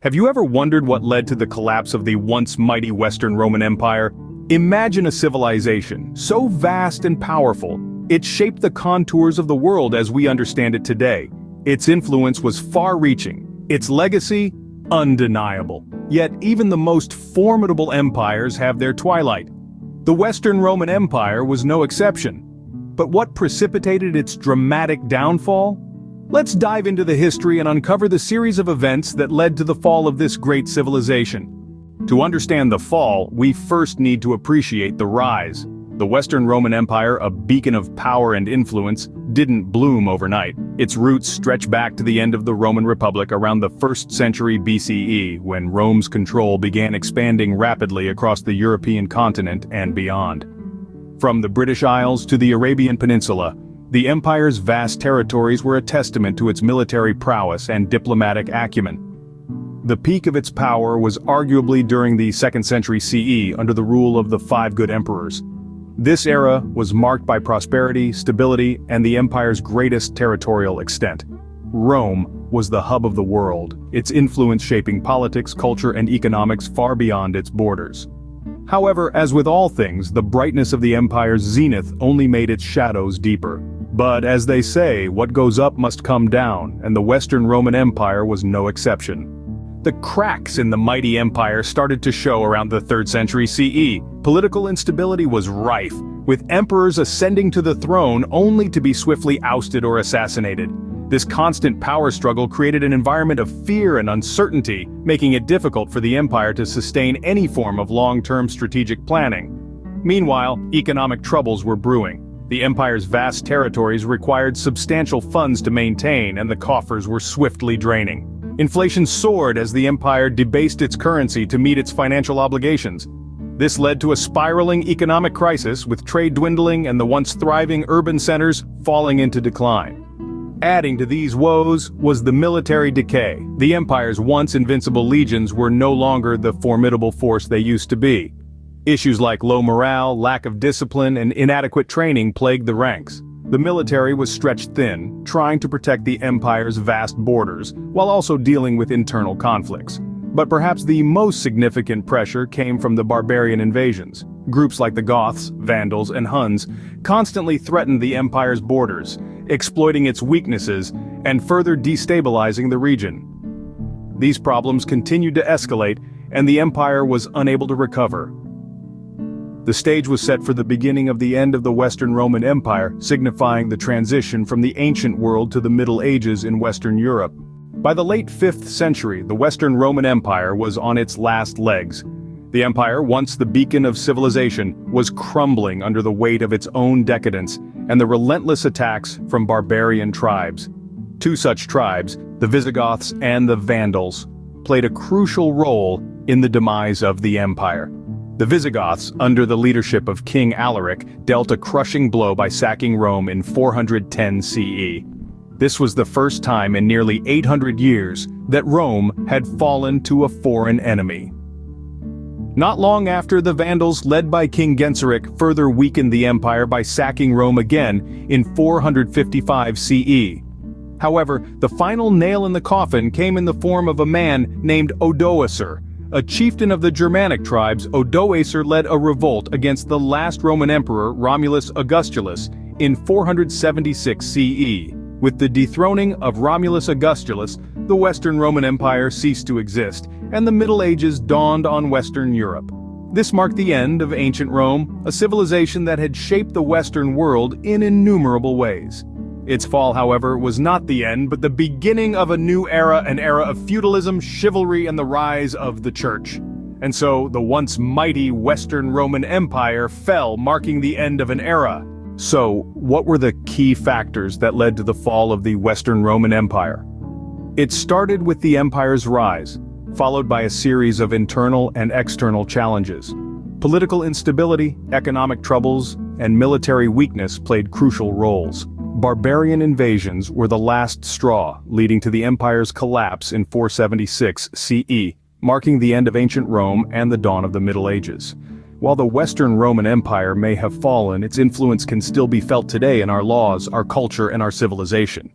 Have you ever wondered what led to the collapse of the once mighty Western Roman Empire? Imagine a civilization so vast and powerful, it shaped the contours of the world as we understand it today. Its influence was far-reaching, its legacy undeniable. Yet even the most formidable empires have their twilight. The Western Roman Empire was no exception. But what precipitated its dramatic downfall? Let's dive into the history and uncover the series of events that led to the fall of this great civilization. To understand the fall, we first need to appreciate the rise. The Western Roman Empire, a beacon of power and influence, didn't bloom overnight. Its roots stretch back to the end of the Roman Republic around the 1st century BCE, when Rome's control began expanding rapidly across the European continent and beyond. From the British Isles to the Arabian Peninsula, the empire's vast territories were a testament to its military prowess and diplomatic acumen. The peak of its power was arguably during the 2nd century CE under the rule of the 5 good emperors. This era was marked by prosperity, stability, and the empire's greatest territorial extent. Rome was the hub of the world, its influence shaping politics, culture, and economics far beyond its borders. However, as with all things, the brightness of the empire's zenith only made its shadows deeper. But as they say, what goes up must come down, and the Western Roman Empire was no exception. The cracks in the mighty empire started to show around the 3rd century CE. Political instability was rife, with emperors ascending to the throne only to be swiftly ousted or assassinated. This constant power struggle created an environment of fear and uncertainty, making it difficult for the empire to sustain any form of long-term strategic planning. Meanwhile, economic troubles were brewing. The empire's vast territories required substantial funds to maintain, and the coffers were swiftly draining. Inflation soared as the empire debased its currency to meet its financial obligations. This led to a spiraling economic crisis, with trade dwindling and the once thriving urban centers falling into decline. Adding to these woes was the military decay. The empire's once invincible legions were no longer the formidable force they used to be. Issues like low morale, lack of discipline, and inadequate training plagued the ranks. The military was stretched thin, trying to protect the empire's vast borders, while also dealing with internal conflicts. But perhaps the most significant pressure came from the barbarian invasions. Groups like the Goths, Vandals, and Huns constantly threatened the empire's borders, exploiting its weaknesses and further destabilizing the region. These problems continued to escalate, and the empire was unable to recover. The stage was set for the beginning of the end of the Western Roman Empire, signifying the transition from the ancient world to the Middle Ages in Western Europe. By the late 5th century, the Western Roman Empire was on its last legs. The empire, once the beacon of civilization, was crumbling under the weight of its own decadence and the relentless attacks from barbarian tribes. Two such tribes, the Visigoths and the Vandals, played a crucial role in the demise of the empire. The Visigoths, under the leadership of King Alaric, dealt a crushing blow by sacking Rome in 410 CE. This was the first time in nearly 800 years that Rome had fallen to a foreign enemy. Not long after, the Vandals, led by King Genseric, further weakened the empire by sacking Rome again in 455 CE. However, the final nail in the coffin came in the form of a man named Odoacer. A chieftain of the Germanic tribes, Odoacer led a revolt against the last Roman emperor, Romulus Augustulus, in 476 CE. With the dethroning of Romulus Augustulus, the Western Roman Empire ceased to exist, and the Middle Ages dawned on Western Europe. This marked the end of ancient Rome, a civilization that had shaped the Western world in innumerable ways. Its fall, however, was not the end, but the beginning of a new era, an era of feudalism, chivalry, and the rise of the church. And so, the once mighty Western Roman Empire fell, marking the end of an era. So, what were the key factors that led to the fall of the Western Roman Empire? It started with the empire's rise, followed by a series of internal and external challenges. Political instability, economic troubles, and military weakness played crucial roles. Barbarian invasions were the last straw, leading to the empire's collapse in 476 CE, marking the end of ancient Rome and the dawn of the Middle Ages. While the Western Roman Empire may have fallen, its influence can still be felt today in our laws, our culture, and our civilization.